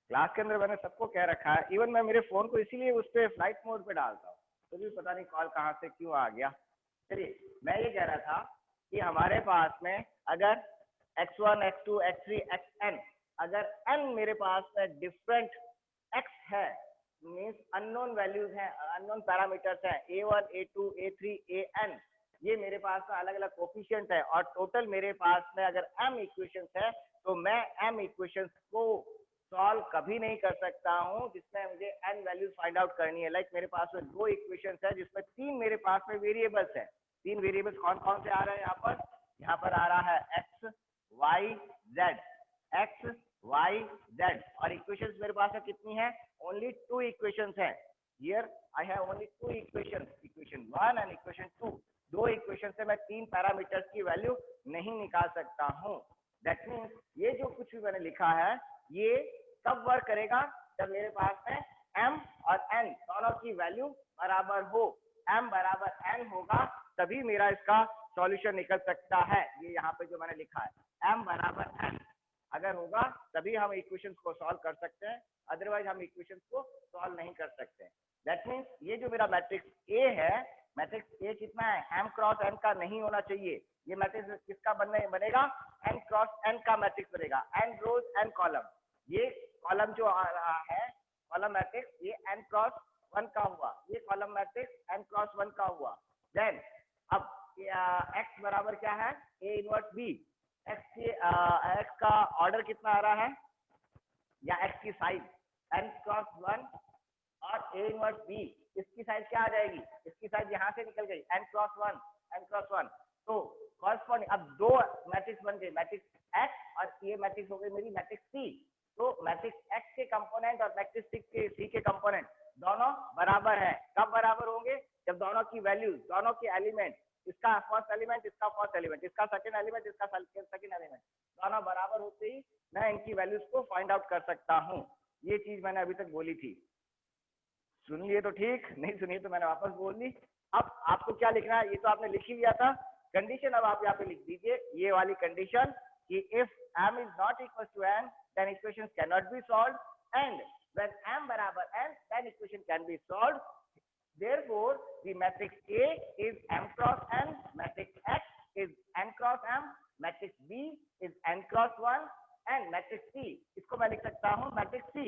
Class के अंदर मैंने सबको कह रखा है, इवन मैं मेरे फोन को इसीलिए उस पर फ्लाइट मोड पे डालता हूँ, तो भी पता नहीं कॉल कहाँ से क्यों आ गया। चलिए मैं ये कह रहा था कि हमारे पास में अगर x1 x2 x3 xn, अगर n मेरे पास में डिफरेंट x है, मीन्स अननोन वैल्यूज हैं, अननोन पैरामीटर्स हैं, a1 a2 a3 an, ये मेरे पास में अलग अलग कोफिशिएंट है और टोटल मेरे पास में अगर m इक्वेशंस है, तो मैं m इक्वेशंस को सॉल्व कभी नहीं कर सकता हूँ जिसमें मुझे n वैल्यूज फाइंड आउट करनी है। लाइक मेरे पास में दो इक्वेशंस है जिसमें तीन मेरे पास में वेरिएबल्स है। तीन वेरिएबल्स कौन कौन से आ रहे हैं यहाँ पर? यहाँ पर आ रहा है x y z, x y z, और इक्वेशंस मेरे पास में कितनी है? ओनली टू इक्वेशंस है। Here I have only two equations, equation 1 and equation 2। दो इक्वेशन से मैं तीन पैरामीटर्स की वैल्यू नहीं निकाल सकता हूँ। दैट मीन्स ये जो कुछ भी मैंने लिखा है ये कब वर्क करेगा? जब मेरे पास में m और n दोनों की वैल्यू बराबर हो। m बराबर n होगा तभी मेरा इसका सॉल्यूशन निकल सकता है। ये यहाँ पे जो मैंने लिखा है m बराबर n अगर होगा तभी हम इक्वेशंस को सॉल्व कर सकते हैं, अदरवाइज हम इक्वेशंस को सॉल्व नहीं कर सकते। दैट मीन्स ये जो मेरा मैट्रिक्स A है, मैट्रिक्स A कितना है? m क्रॉस n का नहीं होना चाहिए। ये मैट्रिक्स किसका बनेगा? n क्रॉस n का मैट्रिक्स बनेगा, n रोज n कॉलम। ये कॉलम जो आ रहा है कॉलम मैट्रिक्स, ये n क्रॉस 1 का हुआ, ये कॉलम मैट्रिक्स n क्रॉस 1 का हुआ। देन अब x बराबर क्या है? a inverse b। x का ऑर्डर कितना आ रहा है या x की साइज n क्रॉस 1 और a इनवर्स b, इसकी साइज क्या आ जाएगी? इसकी साइज यहाँ से निकल गई n क्रॉस 1, n क्रॉस 1। तो कॉरस्पॉन्डिंग अब दो मैट्रिक्स बन गए, मैट्रिक्स x और ये मैट्रिक्स हो गई मेरी मैट्रिक्स c। तो मैट्रिक्स x के कंपोनेंट और मैट्रिक्स c के कंपोनेंट दोनों बराबर है। कब बराबर होंगे? जब दोनों की वैल्यूज, दोनों के एलिमेंट, इसका फर्स्ट एलिमेंट, इसका फर्स्ट एलिमेंट, इसका सेकंड एलिमेंट, इसका सेकंड एलिमेंट, दोनों बराबर होते ही मैं इनकी वैल्यूज को फाइंड आउट कर सकता हूँ। ये चीज मैंने अभी तक बोली थी, सुन लिए तो ठीक, नहीं सुनिए तो मैंने वापस बोल दी। अब आपको क्या लिखना है? ये तो आपने लिख ही लिया था। कंडीशन अब आप यहाँ पे लिख दीजिए, ये वाली कंडीशन कि if m is not equal to n then equations cannot be solved, and when m बराबर n then equation can be solved. Therefore the matrix A is m cross n, matrix X is n cross m, matrix B is n cross 1 and matrix C, इसको मैं लिख सकता हूँ matrix C,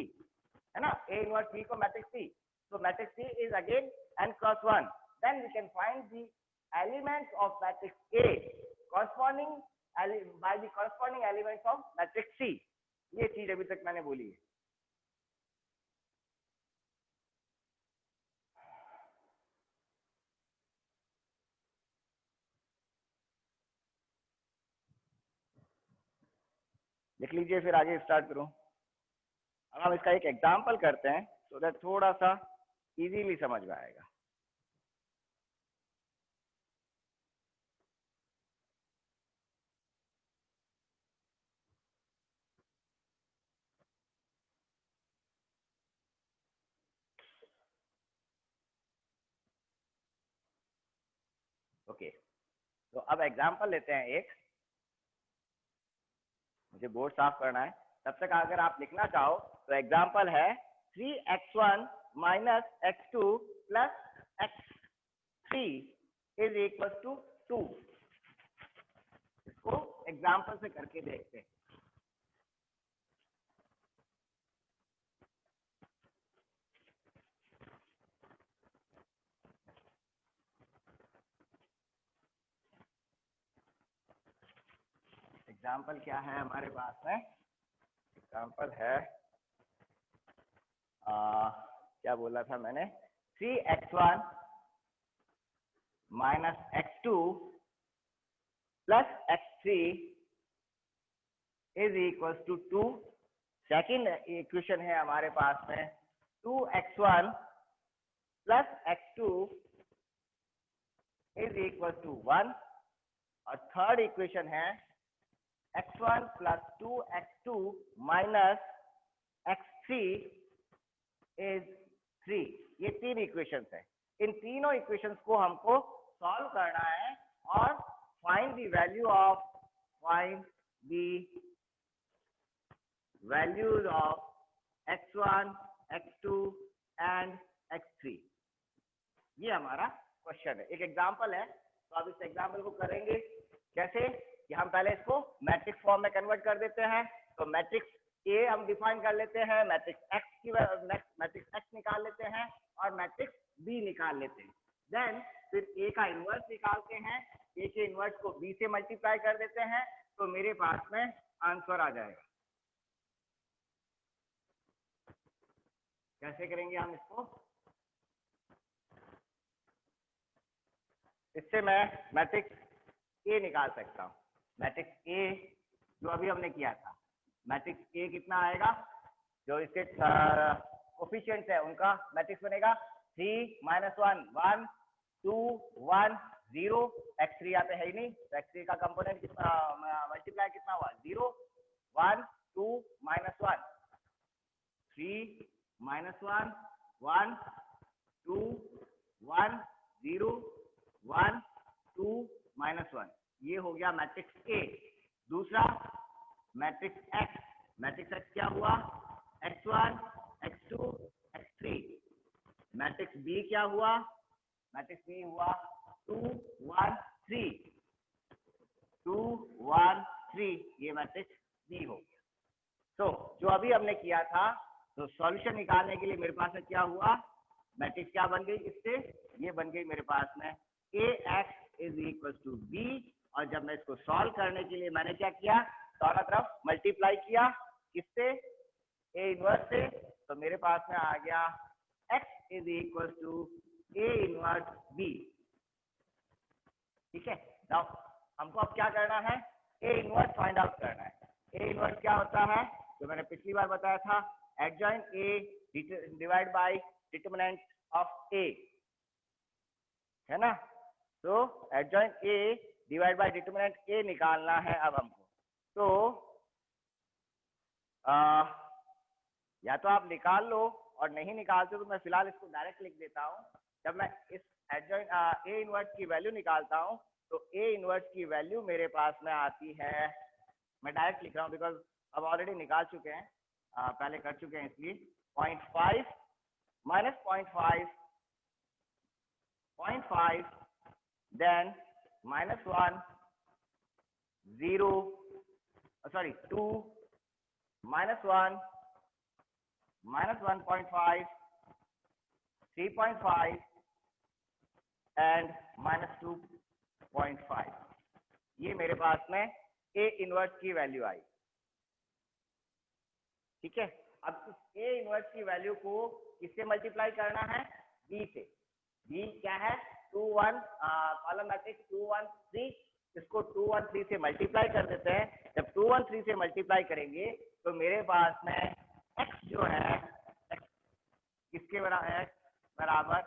है ना? A inverse B को matrix C, so matrix C is again n cross 1. Then we can find the elements of matrix A corresponding by the corresponding elements of matrix C. ये चीज अभी तक मैंने बोली है। लिख लीजिए, फिर आगे स्टार्ट करूं। अब हम इसका एक एग्जांपल करते हैं so that थोड़ा सा इजीली समझ में आएगा। ओके, तो अब एग्जांपल लेते हैं एक। मुझे बोर्ड साफ करना है, तब तक अगर आप लिखना चाहो तो एग्जांपल है 3x1 minus x2 plus x3 is equal to 2। इसको एग्जांपल से करके देखते हैं। एग्जाम्पल क्या है हमारे पास में? एग्जाम्पल है क्या बोला था मैंने? 3x1 minus x2 plus x3 is equal to 2। Second equation है हमारे पास में 2x1 plus x2 is equal to 1, और थर्ड इक्वेशन है x1 plus 2x2 minus x3 is 3। ये तीन इक्वेशंस है। इन तीनों इक्वेशंस को हमको सॉल्व करना है और find the values of x1, x2 and x3। ये हमारा क्वेश्चन है, एक एग्जांपल है। तो अब इस एग्जांपल को करेंगे कैसे कि हम पहले इसको मैट्रिक्स फॉर्म में कन्वर्ट कर देते हैं। तो मैट्रिक्स ए हम डिफाइन कर लेते हैं, मैट्रिक्स एक्स निकाल लेते हैं और मैट्रिक्स बी निकाल लेते हैं। देन फिर ए का इनवर्स निकालते हैं, ए के इनवर्स को बी से मल्टीप्लाई कर देते हैं, तो मेरे पास में आंसर आ जाएगा। कैसे करेंगे हम इसको? इससे मैं मैट्रिक्स ए निकाल सकता हूँ। मैट्रिक्स ए जो अभी हमने किया था, मैट्रिक्स ए कितना आएगा, जो इसके कोफिशिएंट्स है उनका मैट्रिक्स बनेगा 3 -1 1 2 1 0। x3 यहाँ पे है ही नहीं, तो x3 का कंपोनेंट कितना मल्टीप्लाई कितना हुआ 0 1 2 -1 3 -1 1 2 1 0 1 2 -1। ये हो गया मैट्रिक्स ए। दूसरा मैट्रिक्स एक्स, मैट्रिक्स एक्स क्या हुआ x1 x2 x3। Matrix B क्या हुआ, मैट्रिक्स बी हुआ 2 1 3 2 1 3। ये मैट्रिक्स बी हो गया। तो जो अभी हमने किया था, तो सॉल्यूशन निकालने के लिए मेरे पास में क्या हुआ, मैट्रिक्स क्या बन गई इससे, ये बन गई मेरे पास में ax is equal to B. और जब मैं इसको सॉल्व करने के लिए मैंने क्या किया, दोनों तरफ मल्टीप्लाई किया, किससे, ए इनवर्स से। तो मेरे पास में आ गया x is equal to A inverse B. ठीक है, नाउ हमको अब क्या करना है, ए इनवर्स फाइंड आउट करना है। ए इनवर्स क्या होता है, जो मैंने पिछली बार बताया था, adjoint A divide by determinant of A, है ना। तो adjoint A divide by determinant A निकालना है अब हमको। तो या तो आप निकाल लो, और नहीं निकालते तो मैं फिलहाल इसको डायरेक्ट लिख देता हूँ। जब मैं इस एडजॉइंट ए इनवर्स की वैल्यू निकालता हूँ, तो ए इनवर्स की वैल्यू मेरे पास में आती है, मैं डायरेक्ट लिख रहा हूँ बिकॉज अब ऑलरेडी निकाल चुके हैं, पहले कर चुके हैं, इसलिए 0.5 माइनस 0.5 देन -1 0 सॉरी 2 -1 -1.5 3.5 एंड -2.5। ये मेरे पास में ए इनवर्स की वैल्यू आई। ठीक है, अब इस ए इनवर्स की वैल्यू को किससे मल्टीप्लाई करना है, बी से। बी क्या है, 2 1 कॉलम मैट्रिक्स 2 1 3। इसको 2 1 3 से मल्टीप्लाई कर देते हैं। जब 2 1 3 से मल्टीप्लाई करेंगे तो मेरे पास में x जो है, x किसके बराबर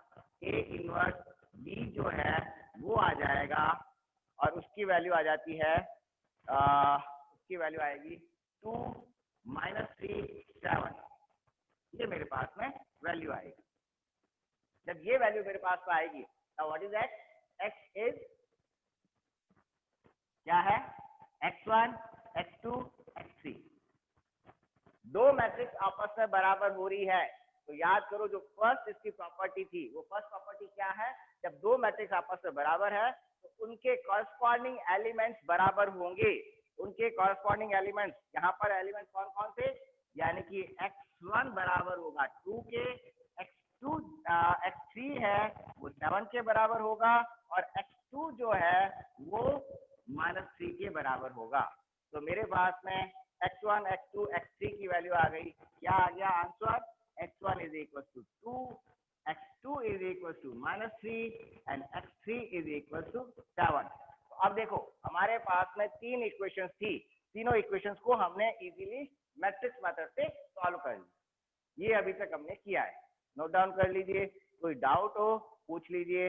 ए इनवर्स बी जो है वो आ जाएगा, और उसकी वैल्यू आ जाती है, उसकी वैल्यू आएगी 2 -3 7। ये मेरे पास में वैल्यू आएगी। जब ये वैल्यू मेरे पास में आएगी, now what is x? x is क्या है, x1 x2 x3। दो मैट्रिक्स आपस में बराबर हो रही है, तो याद करो जो फर्स्ट इसकी प्रॉपर्टी थी, वो फर्स्ट प्रॉपर्टी क्या है, जब दो मैट्रिक्स आपस में बराबर है तो उनके कॉरस्पॉन्डिंग एलिमेंट्स बराबर होंगे। उनके कॉरस्पॉन्डिंग एलिमेंट्स, यहाँ पर एलिमेंट्स कौन कौन से, यानी कि x1 बराबर होगा 2 के, x2 x3 है वो 7 के बराबर होगा, और x2 जो है वो -3 के बराबर होगा। तो मेरे पास में x1 x2 x3 की वैल्यू आ गई। क्या आ गया answer, x1 is equal to 2, x2 is equal to -3 and x3 is equal to 7। तो अब देखो हमारे पास में तीन इक्वेशंस थी, तीनों इक्वेशंस को हमने इजीली मैट्रिक्स मेथड से सॉल्व कर लिया। ये अभी तक हमने किया है, नोट डाउन कर लीजिए, कोई डाउट हो पूछ लीजिए।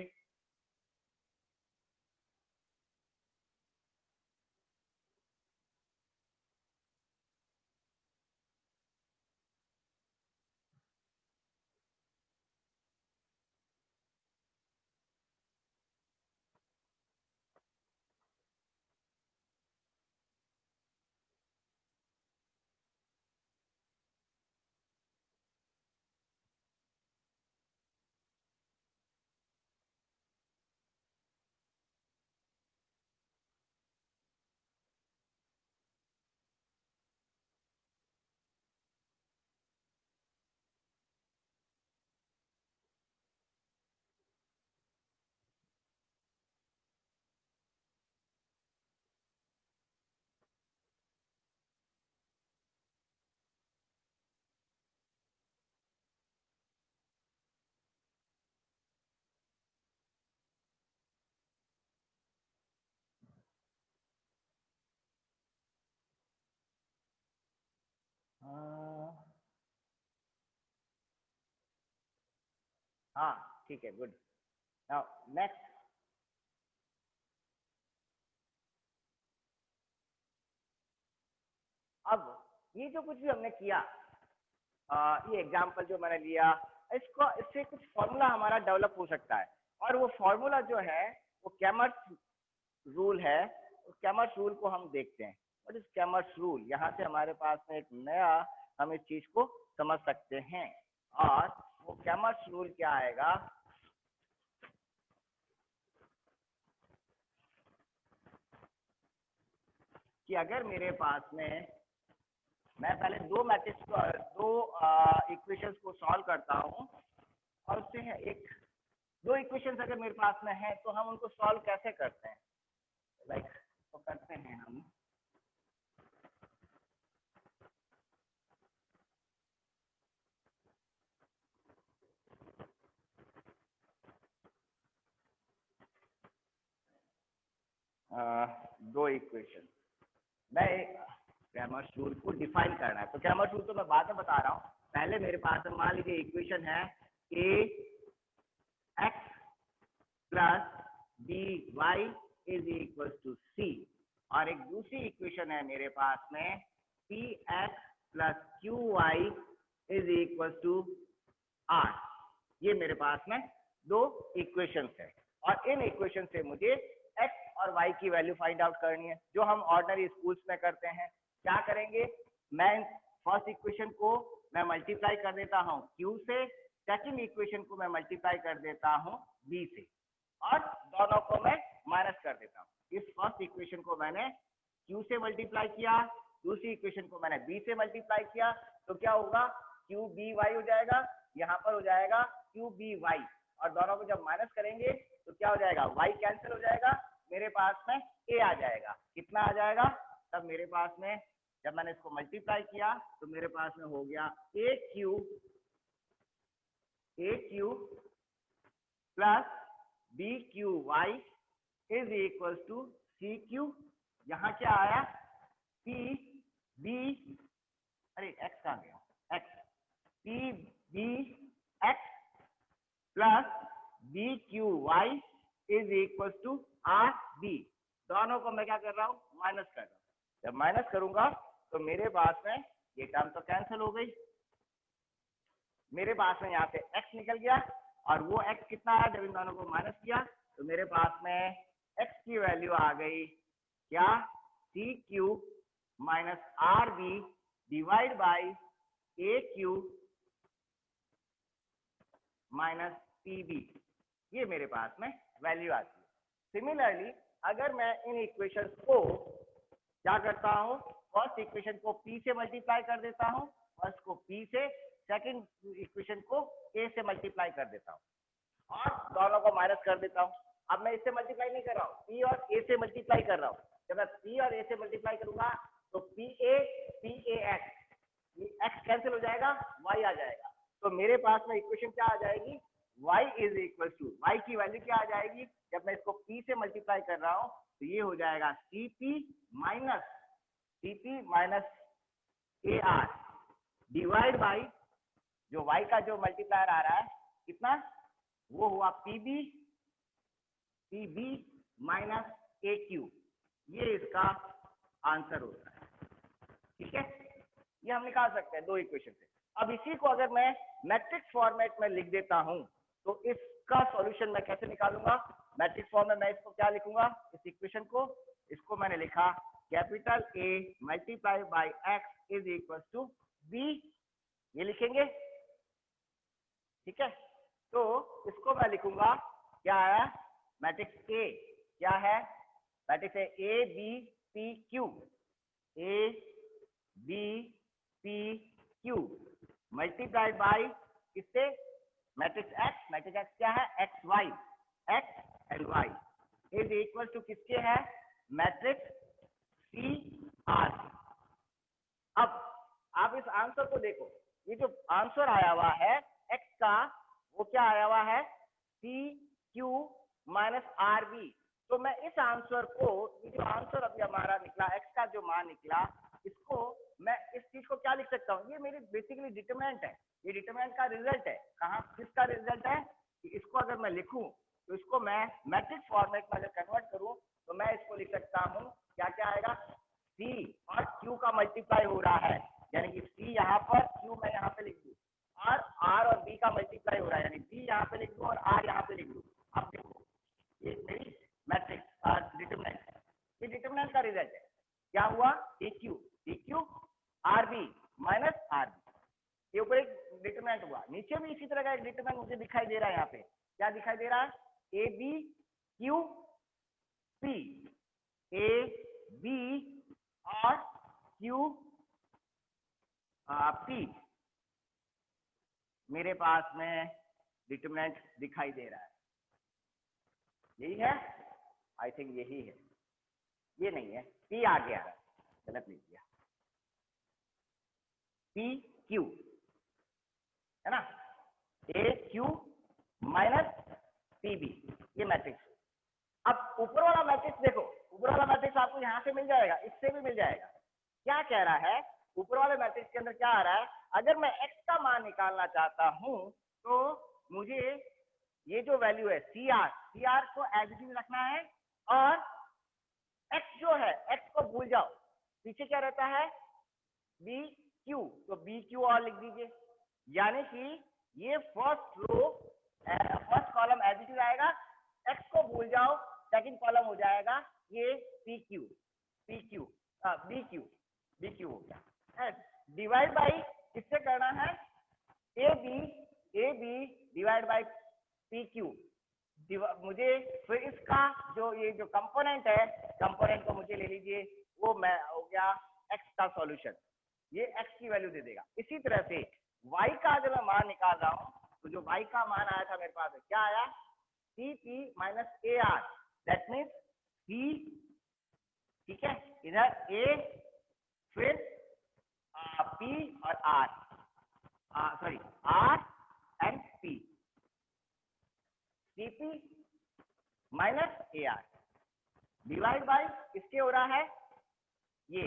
हाँ ठीक है, गुड। नाउ नेक्स्ट, अब ये जो कुछ भी हमने किया, ये एग्जाम्पल जो मैंने लिया, इसको इससे कुछ फॉर्मूला हमारा डेवलप हो सकता है, और वो फॉर्मूला जो है वो कैमर्स रूल है। उस कैमर्स रूल को हम देखते हैं। What is Cramer's rule? यहाँ से हमारे पास में एक नया हम इस चीज को समझ सकते हैं, और वो कैमर्स रूल क्या आएगा कि अगर मेरे पास में, मैं पहले दो मैट्रिक्स को, दो इक्वेशंस को सॉल्व करता हूँ, और उससे है एक, दो इक्वेशंस अगर मेरे पास में है तो हम उनको सॉल्व कैसे करते हैं, लाइक तो करते हैं हम, दो इक्वेशन, मैं ग्रामर रूल को डिफाइन करना है, तो ग्रामर रूल तो मैं बाद में बता रहा हूँ। पहले मेरे पास मान लीजिए इक्वेशन है A X plus B Y is equal to C, और एक दूसरी इक्वेशन है मेरे पास में P X plus Q Y is equal to R. ये मेरे पास में दो इक्वेशंस है, और इन इक्वेशन से मुझे एक्स और वाई की वैल्यू फाइंड आउट करनी है, जो हम ऑर्डिनरी स्कूल्स में करते हैं। क्या करेंगे, मैं फर्स्ट इक्वेशन को मैं मल्टीप्लाई कर देता हूँ क्यू से, सेकंड इक्वेशन को मैं मल्टीप्लाई कर देता हूँ बी से, और दोनों को मैं माइनस कर देता हूँ। इस फर्स्ट इक्वेशन को मैंने क्यू से मल्टीप्लाई किया, दूसरी इक्वेशन को मैंने बी से मल्टीप्लाई किया, तो क्या होगा, क्यू बी वाई हो जाएगा, यहाँ पर हो जाएगा क्यू बी वाई, और दोनों को जब माइनस करेंगे तो क्या हो जाएगा, वाई कैंसिल हो जाएगा, मेरे पास में ए आ जाएगा। कितना आ जाएगा, तब मेरे पास में जब मैंने इसको मल्टीप्लाई किया तो मेरे पास में हो गया A Q plus B Q Y is equal to C Q. यहाँ क्या आया, पी बी, अरे एक्स कहाँ गया, X, P B X plus B Q Y is equal to R B. दोनों को मैं क्या कर रहा हूँ, माइनस कर रहा हूँ। जब माइनस करूंगा तो मेरे पास में ये टर्म तो कैंसिल हो गई, मेरे पास में यहाँ पे x निकल गया, और वो x कितना है, जब इन दोनों को माइनस किया तो मेरे पास में x की वैल्यू आ गई क्या, C Q minus R B divide by A Q minus P B. ये मेरे पास में वैल्यू आती है। सिमिलरली अगर मैं इन इक्वेशंस को क्या करता हूँ, फर्स्ट इक्वेशन को p से मल्टीप्लाई कर देता हूँ, फर्स्ट को p से, सेकंड इक्वेशन को a से मल्टीप्लाई कर देता हूँ, और दोनों को माइनस कर देता हूँ। अब मैं इससे मल्टीप्लाई नहीं कर रहा हूँ, p और a से मल्टीप्लाई कर रहा हूँ। जब मैं p और a से मल्टीप्लाई करूंगा तो pa x, ये x कैंसिल हो जाएगा, y आ जाएगा, तो मेरे पास में इक्वेशन क्या आ जाएगी, y is equal to, y की वैल्यू क्या आ जाएगी, जब मैं इसको p से मल्टीप्लाई कर रहा हूँ तो ये हो जाएगा cp minus A R divide by, जो y का जो मल्टीप्लायर आ रहा है कितना, वो हुआ पीबी माइनस ए क्यू। ये इसका आंसर होता है। ठीक है, ये हम निकाल सकते हैं दो इक्वेशन से। अब इसी को अगर मैं मैट्रिक्स फॉर्मेट में लिख देता हूं तो इसका सॉल्यूशन मैं कैसे निकालूंगा, मैट्रिक्स फॉर्म में मैं इसको क्या लिखूंगा, इस इक्वेशन को, इसको मैंने लिखा capital A multiply by X is equal to B, ये लिखेंगे। ठीक है, तो इसको मैं लिखूंगा, क्या है, मैट्रिक्स ए क्या है, matrix A B P Q, A B P Q multiplied by किससे, मैट्रिक्स एक्स क्या है, X Y, X and Y is equal to किसके है, मैट्रिक्स सी आर। अब आप इस आंसर को देखो, ये जो आंसर आया हुआ है एक्स का, वो क्या आया हुआ है, C Q minus R B. तो मैं इस आंसर को, ये जो आंसर अभी हमारा निकला, एक्स का जो मान निकला, इसको मैं इस चीज को क्या लिख सकता हूँ, ये मेरी बेसिकली डिटरमिनेंट है, ये डिटरमिनेंट का रिजल्ट है। कहाँ, किसका रिजल्ट है, कि इसको अगर मैं लिखूं तो इसको मैं मैट्रिक्स फॉर्मेट में अगर कन्वर्ट करूं तो मैं इसको लिख सकता हूं, क्या क्या आएगा, सी और क्यू का मल्टीप्लाई हो रहा है, यानी कि सी यहाँ पर, क्यू मैं यहाँ पे लिख दूं, और आर और बी का मल्टीप्लाई हो रहा है, यानी बी यहाँ पे लिख दूं और आर यहाँ पे लिख दूं। अब देखो ये मेरी मैट्रिक्स डिटरमिनेंट है, ये डिटरमिनेंट का रिजल्ट है, क्या हुआ, D Q R B minus R B, ये ऊपर एक डिटरमिनेंट हुआ, नीचे भी इसी तरह का एक डिटरमिनेंट मुझे दिखाई दे रहा है, यहाँ पे क्या दिखाई दे रहा है, A B Q P, A B और क्यू पी मेरे पास में डिटरमिनेंट दिखाई दे रहा है, यही है, आई थिंक यही है, ये नहीं है, पी आगे आ रहा है, गलत लिख दिया, पी क्यू है ना, ए क्यू माइनस पी बी, ये मैट्रिक्स। अब ऊपर वाला मैट्रिक्स देखो, ऊपर वाला मैट्रिक्स आपको यहाँ से मिल जाएगा, इससे भी मिल जाएगा, क्या कह रहा है, ऊपर वाले मैट्रिक्स के अंदर क्या आ रहा है, अगर मैं x का मान निकालना चाहता हूं तो मुझे ये जो वैल्यू है सी आर को एज इट इज रखना है, और x जो है x को भूल जाओ, पीछे क्या रहता है बी क्यू, तो बी क्यू और लिख दीजिए, यानी कि ये first row first column as it is आएगा, x को भूल जाओ, सेकंड कॉलम हो जाएगा ये बी क्यू हो गया, डिवाइड बाई किससे करना है, A B divide by P Q, मुझे फिर इसका जो ये जो कंपोनेंट है, कंपोनेंट को मुझे ले लीजिए, वो मैं हो गया x का सॉल्यूशन, ये x की वैल्यू दे देगा। इसी तरह से y का अगर मैं मान निकाल रहा हूं तो जो y का मान आया था मेरे पास क्या आया, C P minus A R, that means C, ठीक है, इधर ए फिर पी और R, sorry R and P, CP minus A R divide by इसके हो रहा है ये,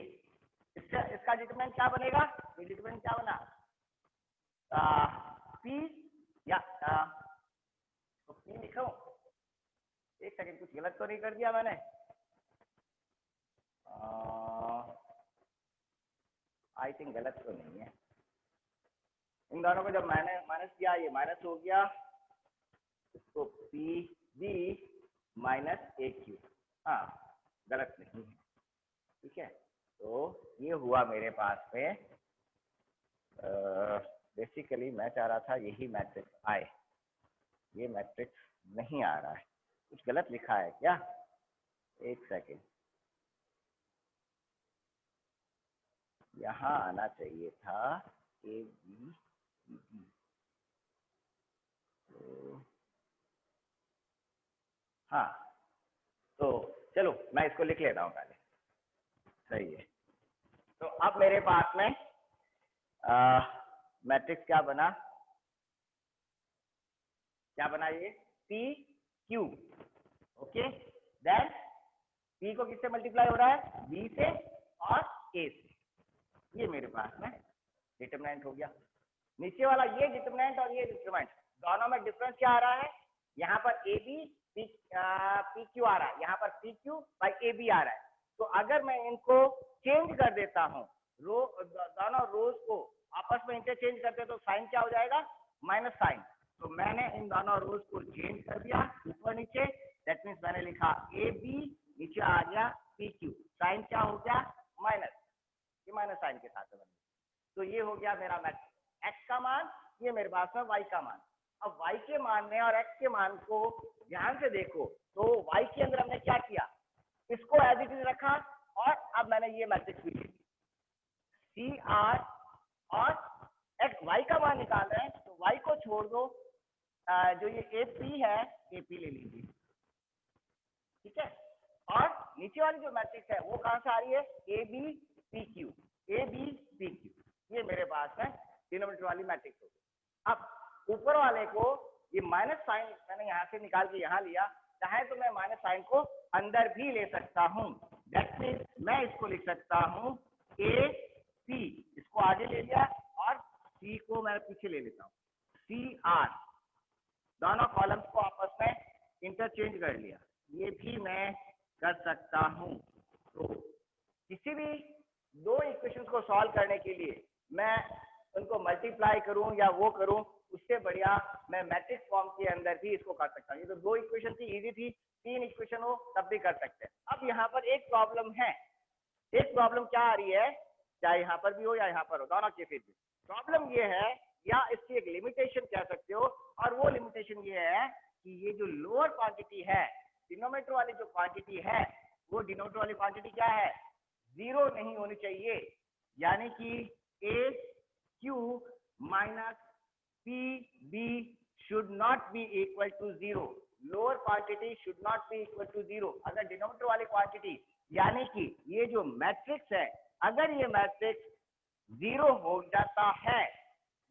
इसका डिटरमिनेंट क्या बनेगा, ये डिटरमिनेंट क्या बना, पी या तो पी लिखो, एक सेकंड कुछ गलत तो नहीं कर दिया मैंने, आई थिंक गलत तो नहीं है, इन दोनों को जब मैंने माइनस किया ये माइनस हो गया, इसको पी बी माइनस ए क्यू, हाँ गलत नहीं है, ठीक है, तो ये हुआ मेरे पास में, बेसिकली मैं चाह रहा था यही मैट्रिक्स आए, ये मैट्रिक्स नहीं आ रहा है, कुछ गलत लिखा है क्या, एक सेकेंड, यहाँ आना चाहिए था ए बी डी, तो हाँ, तो चलो मैं इसको लिख लेता हूँ पहले, सही है, तो अब मेरे पास में मैट्रिक्स क्या बना ये P Q, okay, then P को किससे मल्टीप्लाई हो रहा है, बी से और ए से, ये मेरे पास में डिटरमिनेंट हो गया, नीचे वाला ये डिटरमिनेंट और ये डिटरमिनेंट दोनों में डिफरेंस क्या आ रहा है, यहाँ पर ए बी पी क्यू आ रहा है, यहाँ पर P Q by A B आ रहा है, तो अगर मैं इनको चेंज कर देता हूँ, दोनों रोज को आपस में इंटरचेंज करते तो साइन क्या हो जाएगा, माइनस साइन, तो मैंने इन दोनों रोज को चेंज कर दिया ऊपर नीचे, दैट मीन्स मैंने लिखा ए बी, नीचे आ गया पी क्यू, साइन क्या हो गया माइनस, ये माइनस साइन के साथ बन गया, तो ये हो गया मेरा मैट्रिक्स x का मान, ये मेरे पास में y का मान। अब y के मान में और x के मान को ध्यान से देखो, तो y के अंदर हमने क्या किया, इसको एज इट इज रखा, और अब मैंने ये मैट्रिक्स भी ली, सी आर और x, y का मान निकाल रहे हैं तो y को छोड़ दो, जो ये ए पी है ए पी ले लीजिए, ठीक है, और नीचे वाली जो मैट्रिक्स है वो कहां से आ रही है, ए बी पी क्यू, ये मेरे पास है डिनोमिनेटर वाली मैट्रिक्स होगी। अब ऊपर वाले को ये माइनस साइन मैंने यहाँ से निकाल के यहाँ लिया, चाहे तो मैं माइनस साइन को अंदर भी ले सकता हूँ, दैट मीन्स मैं इसको लिख सकता हूँ ए सी, इसको आगे ले लिया और सी को मैं पीछे ले लेता हूँ, सी आर, दोनों कॉलम्स को आपस में इंटरचेंज कर लिया, ये भी मैं कर सकता हूँ। तो किसी भी दो इक्वेशंस को सॉल्व करने के लिए मैं उनको मल्टीप्लाई करूं या वो करूं, उससे बढ़िया मैं मैट्रिक्स फॉर्म के अंदर भी इसको कर सकता हूँ। ये तो दो इक्वेशन थी, इजी थी, तीन इक्वेशन हो तब भी कर सकते हैं। अब यहाँ पर एक प्रॉब्लम है। एक प्रॉब्लम क्या आ रही है, चाहे यहाँ पर भी हो या यहाँ पर हो, दोनों केसेस में प्रॉब्लम ये है, या इसकी एक लिमिटेशन कह सकते हो, और वो लिमिटेशन ये है कि ये जो लोअर क्वांटिटी है, डिनोमिनेटर वाली जो क्वांटिटी है, वो डिनोमिनेटर वाली क्वांटिटी क्या है, जीरो नहीं होनी चाहिए। यानी कि A Q minus P B should not be equal to zero. Lower quantity should not be equal to zero. अगर डिनोमिनेटर वाली क्वांटिटी यानी कि ये जो मैट्रिक्स है, अगर ये मैट्रिक्स जीरो हो जाता है,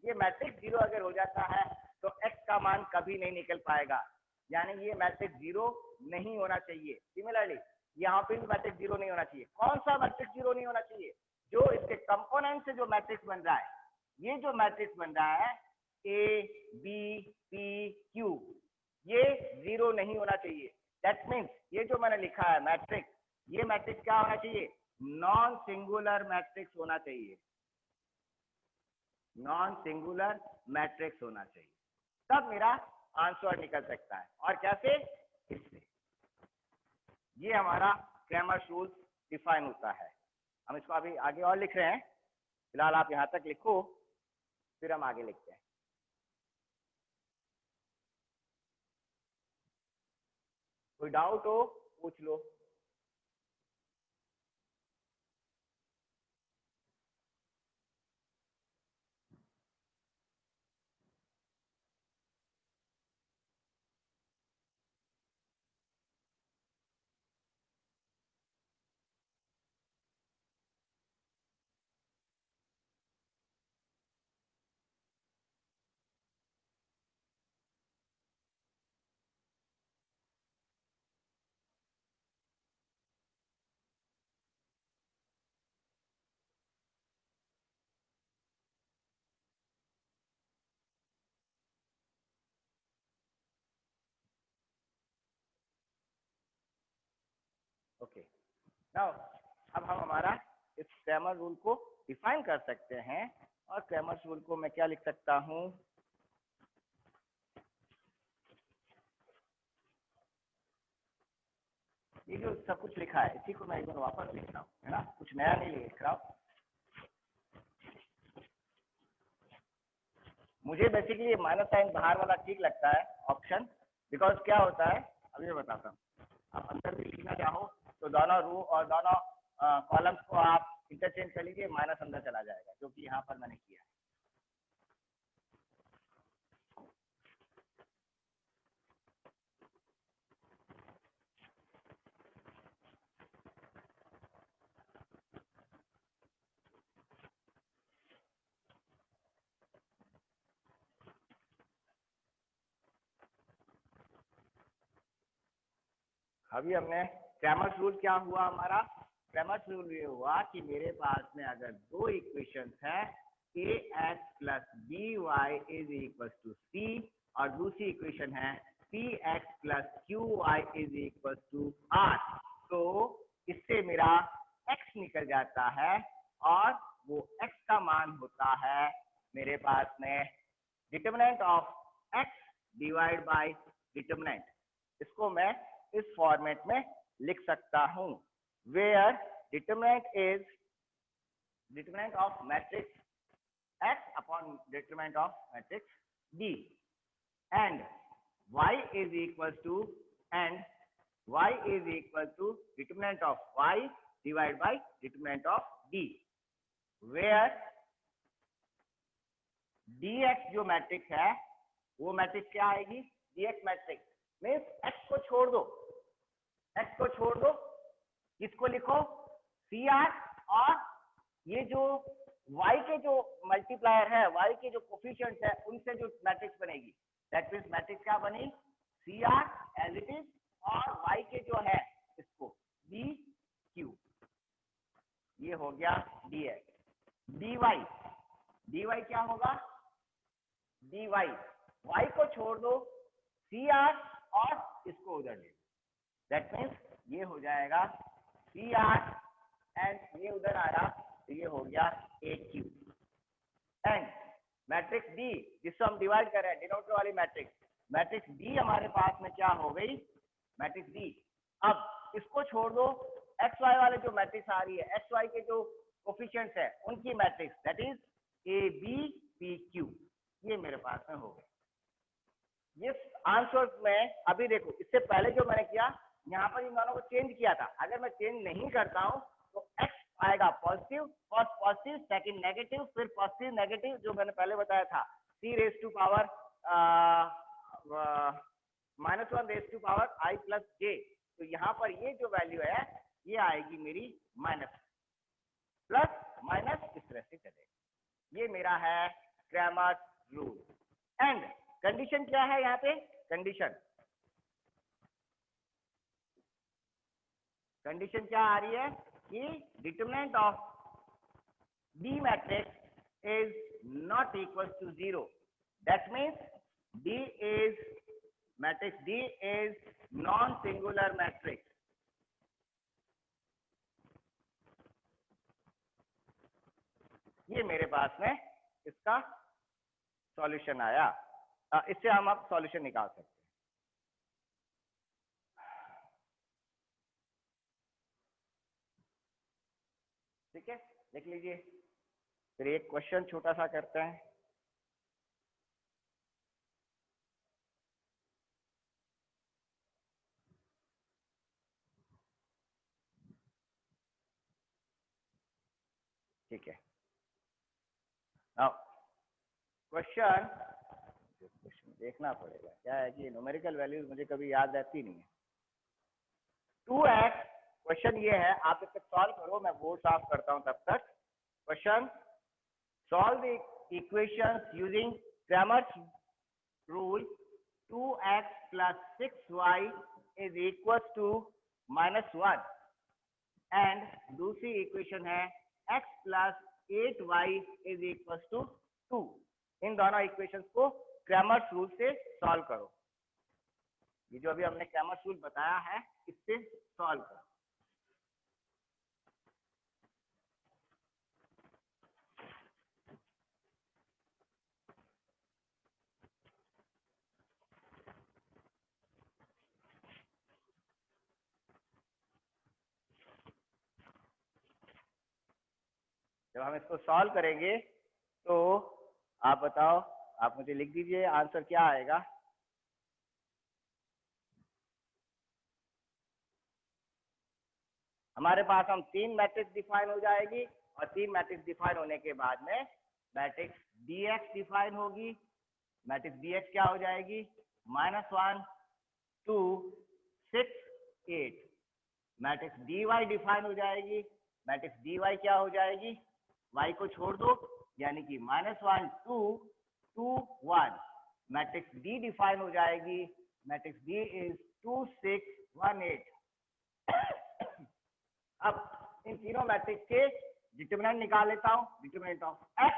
ये मैट्रिक्स जीरो अगर हो जाता है तो x का मान कभी नहीं निकल पाएगा। यानी ये मैट्रिक्स जीरो नहीं होना चाहिए। सिमिलरली यहाँ पे भी मैट्रिक्स जीरो नहीं होना चाहिए। कौन सा मैट्रिक्स जीरो नहीं होना चाहिए, जो इसके कंपोनेंट से जो मैट्रिक्स बन रहा है, ये जो मैट्रिक्स बन रहा है ए बी पी क्यू, ये जीरो नहीं होना चाहिए। दैट मीन्स ये जो मैंने लिखा है मैट्रिक्स, ये मैट्रिक्स क्या होना चाहिए, नॉन सिंगुलर मैट्रिक्स होना चाहिए, नॉन सिंगुलर मैट्रिक्स होना चाहिए, तब मेरा आंसर निकल सकता है। और कैसे, इससे ये हमारा क्रैमर्स रूल डिफाइन होता है। हम इसको अभी आगे और लिख रहे हैं, फिलहाल आप यहां तक लिखो, फिर हम आगे लिखते हैं। कोई डाउट हो पूछ लो। ओके, नाउ अब हम हमारा इस क्रैमर रूल को डिफाइन कर सकते हैं। और क्रैमर्स रूल को मैं क्या लिख सकता हूं, ये जो सब कुछ लिखा है इसी को मैं एक बार वापस लिख रहा हूँ, है ना, कुछ नया नहीं लिख रहा हूँ। मुझे बेसिकली माइनस साइन बाहर वाला ठीक लगता है ऑप्शन, बिकॉज क्या होता है अभी मैं बताता हूँ। आप अंदर भी लिखना चाहो तो दोनों रो और दोनों कॉलम्स को आप इंटरचेंज कर लीजिए, माइनस अंदर चला जाएगा, जो कि यहाँ पर मैंने किया है। अभी हमने क्रैमर्स रूल क्या हुआ हमारा, क्रैमर्स रूल ये हुआ कि मेरे पास में अगर दो इक्वेशंस है, A X plus B Y is equal to C, और दूसरी इक्वेशन है P X plus Q Y is equal to R, तो इससे मेरा x निकल जाता है, और वो x का मान होता है मेरे पास में determinant of x divide by determinant. इसको मैं इस फॉर्मेट में लिख सकता हूं, where determinant is determinant of matrix x upon determinant of matrix d, and y is equal to determinant of y divided by determinant of d, where dx जो matrix है वो मैट्रिक्स क्या आएगी, dx मैट्रिक्स मीन्स x को छोड़ दो, x को छोड़ दो, किसको लिखो CR, और ये जो y के जो मल्टीप्लायर है, y के जो कोफिशिएंट है, उनसे जो मैट्रिक्स बनेगी, दैट मीन्स मैट्रिक्स क्या बनी CR एज इट इज, और y के जो है इसको DQ, ये हो गया dx। dy क्या होगा, dy y को छोड़ दो, CR और इसको उधर ले, दैट मीन्स ये हो जाएगा CR एंड ये उधर आया तो ये हो गया AQ। एंड मैट्रिक्स डी जिसको हम डिवाइड कर रहे हैं डिनोमिनेटर वाली मैट्रिक्स डी हमारे पास में क्या हो गई, मैट्रिक्स डी। अब इसको छोड़ दो, एक्स वाई वाले जो मैट्रिक्स आ रही है, एक्स वाई के जो कोफिशिएंट्स है उनकी matrix, that is A B P Q, ये मेरे पास में हो गए। ये आंसर में अभी देखो, इससे पहले जो मैंने किया यहाँ पर इन दोनों को चेंज किया था, अगर मैं चेंज नहीं करता हूँ तो एक्स आएगा positive, first positive, second negative, फिर पॉजिटिव नेगेटिव जो मैंने पहले बताया था, c raise to power -1 raise to power i plus j। तो यहाँ पर ये जो वैल्यू है ये आएगी मेरी माइनस प्लस माइनस, इस तरह से चलेगा। ये मेरा है क्रैमर्स रूल। एंड कंडीशन क्या है यहाँ पे, कंडीशन क्या आ रही है कि determinant of D matrix is not equal to 0, that means matrix D is non singular matrix. ये मेरे पास में इसका सॉल्यूशन आया। इससे हम अब सॉल्यूशन निकाल सकते हैं। ठीक है, देख लीजिए, फिर एक क्वेश्चन छोटा सा करते हैं। ठीक है, नाउ क्वेश्चन देखना पड़ेगा, क्या है कि न्यूमेरिकल वैल्यूज मुझे कभी याद रहती नहीं है। 2x, क्वेश्चन ये है, आप इसको सॉल्व करो, मैं बोर्ड साफ करता हूं तब तक। Question, solve the equations using Cramer's rule. 2x plus 6y is equal to -1 and दूसरी इक्वेशन है x plus 8y is equal to 2। इन दोनों इक्वेशंस को क्रैमर्स रूल से सॉल्व करो। ये जो अभी हमने क्रैमर्स रूल बताया है इससे सॉल्व करो। जब हम इसको सॉल्व करेंगे तो आप बताओ, आप मुझे लिख दीजिए आंसर क्या आएगा। हमारे पास हम 3 मैट्रिक्स डिफाइन हो जाएगी और 3 मैट्रिक्स डिफाइन होने के बाद में मैट्रिक्स dx डिफाइन होगी। मैट्रिक्स dx क्या हो जाएगी, -1 2 6 8। मैट्रिक्स dy डिफाइन हो जाएगी। मैट्रिक्स dy क्या हो जाएगी, y को छोड़ दो, यानी कि -1 2 2 1। मैट्रिक्स d डिफाइन हो जाएगी। Matrix d is 2 6 1 8। अब इन तीनों मैट्रिक्स के डिटरमिनेंट निकाल लेता हूं। Determinant of x,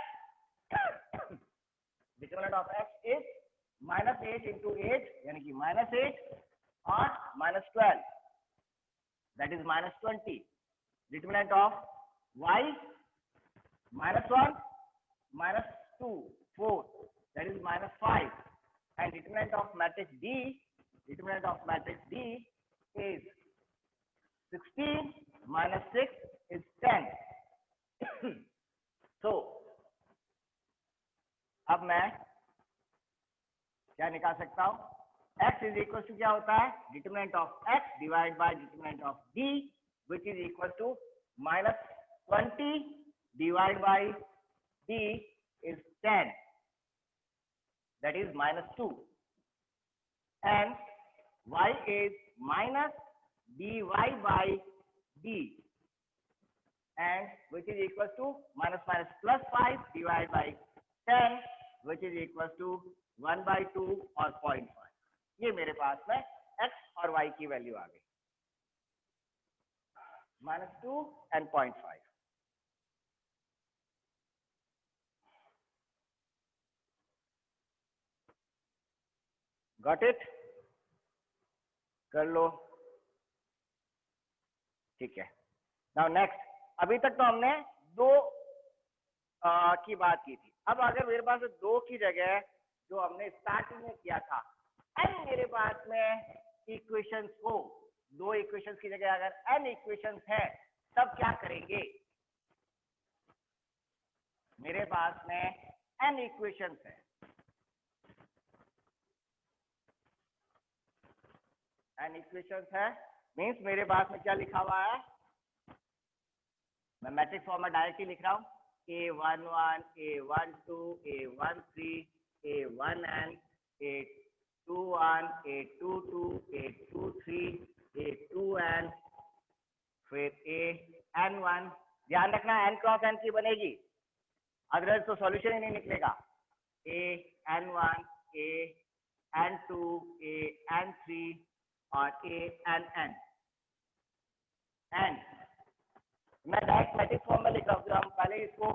determinant of x is -8 into 8, यानी कि -8 और -12, that is -20। Determinant of y -1 -2 4, that is -5। and determinant of matrix D, determinant of matrix D is 16 minus 6 is 10। so अब मैं क्या निकाल सकता हूं, x इज इक्वल टू क्या होता है, determinant of x divide by determinant of d, which is equal to -20 divide by d is 10, that is -2, and y is minus dy by d, and which is equal to -+5 divided by 10, which is equal to 1/2 और 0.5। ये मेरे पास में x और y की value आ गई, -2 and 0.5। Got it? कर लो, ठीक है। नाउ नेक्स्ट, अभी तक तो हमने दो की बात की थी। अब अगर मेरे पास दो की जगह जो हमने स्टार्टिंग में किया था, एन मेरे पास में इक्वेशंस हो, दो इक्वेशंस की जगह अगर एन इक्वेशंस है, तब क्या करेंगे? मेरे पास में एन इक्वेशंस है, एन इक्वेशंस है मीन्स मेरे पास में क्या लिखा हुआ है, मैं मैट्रिक्स फॉर्म में डायरेक्टली लिख रहा हूँ, A11, A12, A13, A1n, A21, A22, A23, A2n, फिर AN1। ध्यान रखना n क्रॉस n की बनेगी, अदरवाइज तो सॉल्यूशन ही नहीं निकलेगा। AN1, AN2, AN3 और ANN। एंड मैं डायरेक्ट मैट्रिक्स फॉर्म में लिख रहा हूँ, हम पहले इसको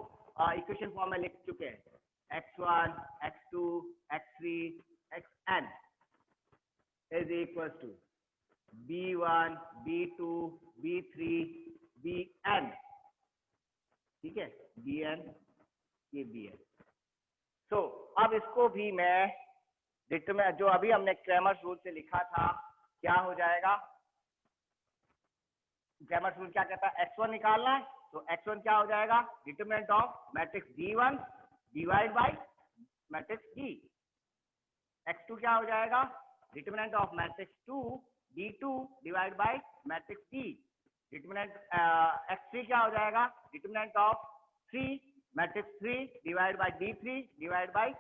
इक्वेशन फॉर्म में लिख चुके हैं, x1, x2, x3, xn is equal to b1, b2, b3, bn, ठीक है, bn, ये bn। तो अब इसको भी मैं डिटरमिनेंट, जो अभी हमने क्रैमर्स रूल से लिखा था, क्या हो जाएगा? क्रैमर्स रूल क्या कहता है? x1 निकालना है, तो x1 क्या हो जाएगा? Determinant of matrix d1 divide by matrix d। x2 क्या हो जाएगा? Determinant of matrix 2 d2 divide by matrix d। Determinant x3 क्या हो जाएगा? Determinant of 3 matrix 3 divide by d3 divide by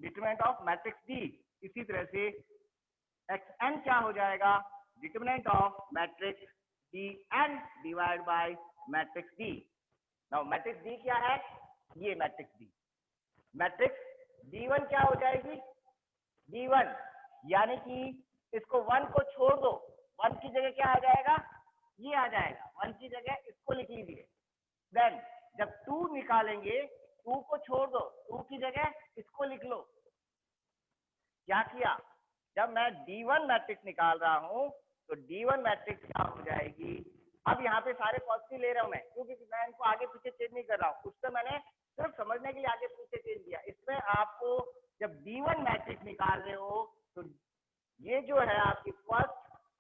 determinant of matrix d। इसी तरह से xn क्या हो जाएगा? Determinant of matrix dn divide by matrix d। Now matrix d क्या है? ये मैट्रिक्स d, मैट्रिक्स d1 क्या हो जाएगी? d1, यानी कि इसको 1 को छोड़ दो, 1 की जगह क्या आ जाएगा? ये आ जाएगा, 1 की जगह इसको लिख लीजिए। देन जब 2 निकालेंगे, 2 को छोड़ दो, 2 की जगह इसको लिख लो। क्या किया? जब मैं d1 मैट्रिक्स निकाल रहा हूं, तो d1 मैट्रिक्स क्या हो जाएगी? अब यहाँ पे सारे पॉजिटिव ले रहा हूं मैं, क्योंकि मैं इनको आगे पीछे चेंज नहीं कर रहा हूँ, उससे मैंने सिर्फ समझने के लिए आगे पीछे चेंज किया। इसमें आपको जब d1 मैट्रिक्स निकाल रहे हो, तो ये जो है आपकी फर्स्ट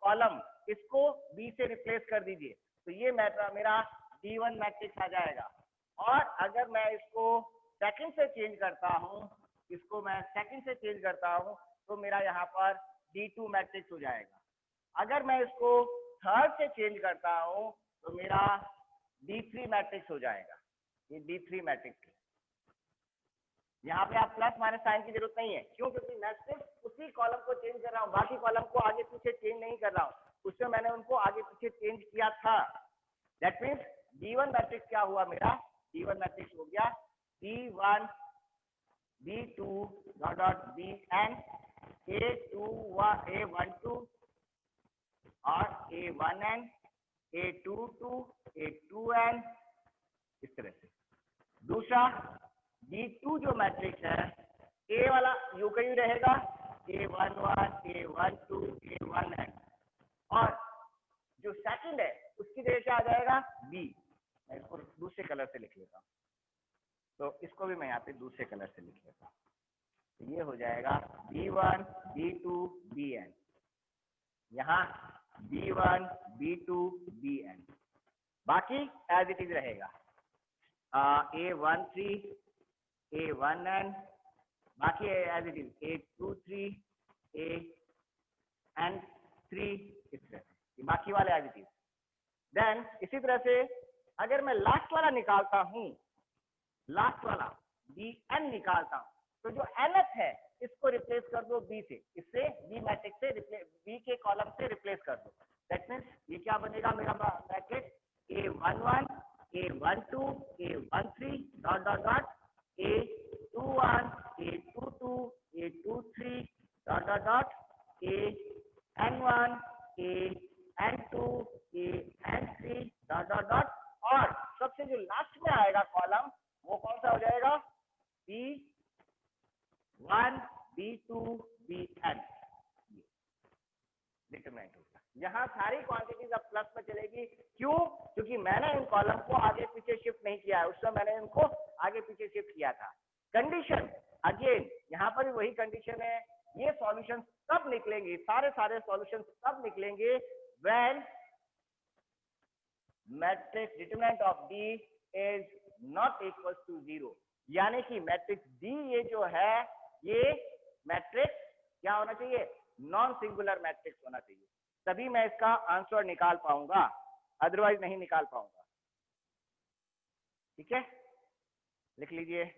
कॉलम, इसको b से रिप्लेस कर दीजिए, तो ये मेरा d1 मैट्रिक्स आ जाएगा। और अगर मैं इसको सेकंड से चेंज करता हूँ, इसको मैं सेकंड से चेंज करता हूँ, तो मेरा यहाँ पर d2 मैट्रिक्स हो जाएगा। अगर मैं इसको थर्ड से चेंज करता हूँ, तो मेरा d3 मैट्रिक्स हो जाएगा, ये d3 मैट्रिक्स है। यहाँ पे आप प्लस माइनस साइन की जरूरत नहीं है, क्यों? क्योंकि मैं सिर्फ उसी कॉलम को चेंज कर रहा हूँ, बाकी कॉलम को आगे पीछे चेंज नहीं कर रहा हूँ, उसमें मैंने उनको आगे पीछे चेंज किया था। दैट मीन्स d1 मैट्रिक्स क्या हुआ मेरा? d1 मैट्रिक्स हो गया d1 b2 dot bn, a12 और a1n, a22, a2n, इस तरह से। दूसरा d2 जो मैट्रिक्स है, a वाला यू का यू रहेगा, a11, a12, a1n, और जो सेकंड है उसकी जगह क्या आ जाएगा? b। मैं इसको दूसरे कलर से लिख लेता हूँ, तो इसको भी मैं यहाँ पे दूसरे कलर से लिख लेता हूँ, तो ये हो जाएगा b1, b2, bn, यहाँ b1, b2, bn, बाकी एज इट इज रहेगा। a13, a1n, बाकी as it is a23, an3, इस तरह से बाकी वाले एज इट इज। देन इसी तरह से अगर मैं लास्ट वाला निकालता हूँ, लास्ट वाला bn निकालता हूँ, तो जो nth है इसको रिप्लेस कर दो b से, इससे b मैट्रिक्स से b के कॉलम से रिप्लेस कर दो। दैट मीन्स ये क्या बनेगा मेरा matrix? a11, a12, a13 dot dot dot a21, a22, a23 dot dot dot an1, an2, an3 dot dot dot, और सबसे जो लास्ट में आएगा कॉलम, वो कौन सा हो जाएगा? b1, b2, bn। डिटरमिनेंट होगा। यहाँ सारी क्वांटिटीज अब प्लस में चलेगी, क्यों? क्योंकि मैंने इन कॉलम को आगे पीछे शिफ्ट नहीं किया है, उस समय मैंने इनको आगे पीछे शिफ्ट किया था। कंडीशन अगेन यहाँ पर भी वही कंडीशन है, ये सॉल्यूशन तब निकलेंगे, सारे सॉल्यूशन तब निकलेंगे when matrix determinant of D is not equal to 0, यानी कि मैट्रिक्स डी ये जो है ये मैट्रिक्स क्या होना चाहिए? नॉन सिंगुलर मैट्रिक्स होना चाहिए, तभी मैं इसका आंसर निकाल पाऊंगा, अदरवाइज नहीं निकाल पाऊंगा। ठीक है, लिख लीजिए।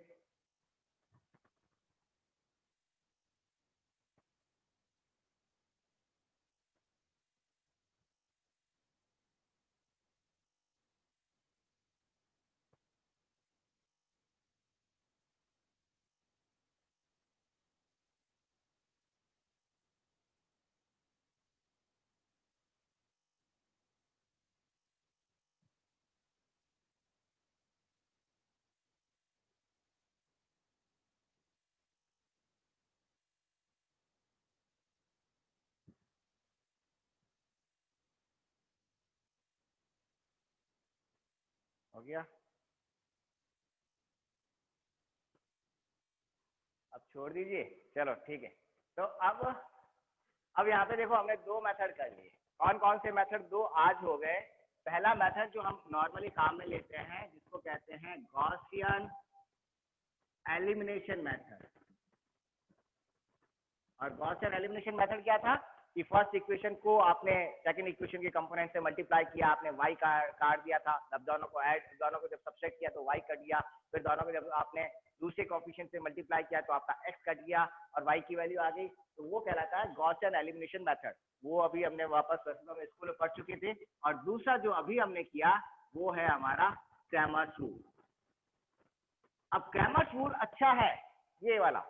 हो गया, अब छोड़ दीजिए, चलो ठीक है। तो अब यहाँ पे देखो हमने दो मेथड कर लिए। कौन कौन से मेथड? दो आज हो गए। पहला मेथड जो हम नॉर्मली काम में लेते हैं जिसको कहते हैं गॉसियन एलिमिनेशन मेथड। और गॉसियन एलिमिनेशन मेथड क्या था कि फर्स्ट इक्वेशन को आपने सेकंड इक्वेशन के कंपोनेंट से मल्टीप्लाई किया, आपने y काट दिया था, तब दोनों को ऐड, दोनों को जब सब्ट्रैक्ट किया तो y कट गया, फिर दोनों को जब आपने दूसरे कोएफिशिएंट से मल्टीप्लाई किया तो आपका x कट गया और y की वैल्यू आ गई, तो वो कहलाता है गॉसियन एलिमिनेशन मेथड। वो अभी हमने वापस में स्कूल में पढ़ चुके थे। और दूसरा जो अभी हमने किया वो है हमारा क्रैमर्स रूल। अब क्रैमर्स रूल अच्छा है, ये वाला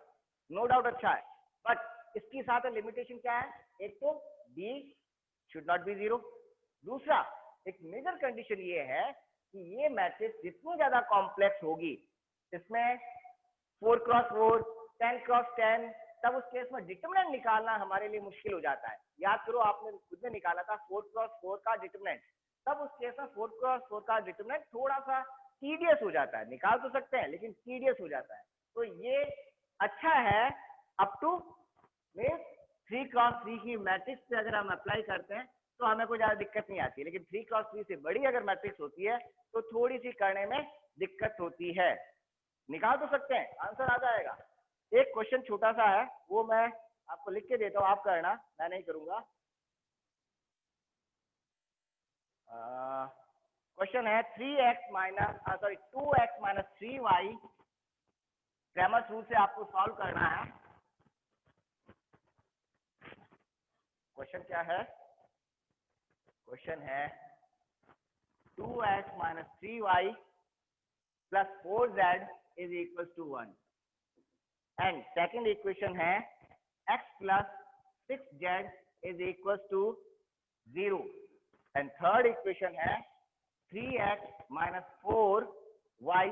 नो डाउट अच्छा है, बट इसके साथ लिमिटेशन क्या है? एक तो d शुड नॉट बी 0, दूसरा एक मेजर कंडीशन ये है कि ये मैट्रिक्स जितनी ज्यादा कॉम्प्लेक्स होगी, इसमें 4x4 10x10, तब उस केस में डिटरमिनेंट निकालना हमारे लिए मुश्किल हो जाता है। याद करो आपने खुद ने निकाला था 4x4 का डिटरमिनेंट, तब उस केस में 4x4 का डिटरमिनेंट थोड़ा सा टीडियस हो जाता है, निकाल तो सकते हैं लेकिन टीडियस हो जाता है। तो ये अच्छा है अप टू 3x3 की मैट्रिक्स पे अगर हम अप्लाई करते हैं तो हमें कोई ज्यादा दिक्कत नहीं आती है, लेकिन 3x3 से बड़ी अगर मैट्रिक्स होती है तो थोड़ी सी करने में दिक्कत होती है। निकाल तो सकते हैं, आंसर आ जाएगा। एक क्वेश्चन छोटा सा है, वो मैं आपको लिख के देता हूँ, आप करना, मैं नहीं करूंगा। क्वेश्चन है 2x minus 3y, Cramer's rule से आपको सॉल्व करना है। क्वेश्चन क्या है? क्वेश्चन है 2x minus 3y plus 4z is equal to 1 and second equation है x plus 6z is equal to 0 and third equation है 3x minus 2y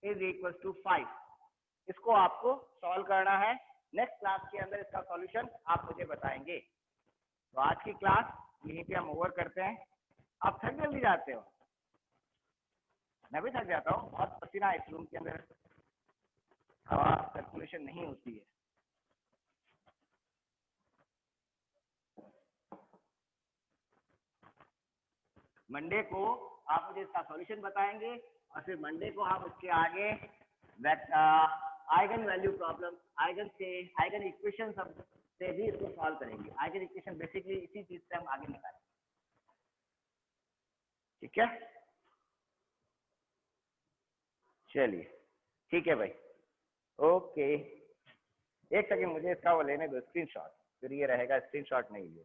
is equal to 5। इसको आपको सॉल्व करना है। नेक्स्ट क्लास के अंदर इसका सॉल्यूशन आप मुझे बताएंगे। तो आज की क्लास यहीं पे हम ओवर करते हैं। आप थक जल्दी जाते हो? मैं भी थक जाता हूँ, बहुत पसीना इस रूम के अंदर, हवा सर्कुलेशन नहीं होती है। मंडे को आप मुझे इसका सॉल्यूशन बताएंगे और फिर मंडे को हम उसके आगे eigen value problem, eigen equation से भी इसको सॉल्व करेंगे। आइगन इक्वेशन बेसिकली इसी चीज से हम आगे निकालेंगे। ठीक है, चलिए ठीक है भाई, ओके। एक सेकंड मुझे इसका वो लेने दो स्क्रीनशॉट, फिर ये रहेगा स्क्रीनशॉट नहीं लिया।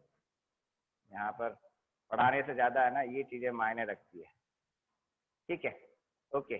यहाँ पर पढ़ाने से ज्यादा है ना, ये चीजें मायने रखती है। ठीक है, ओके।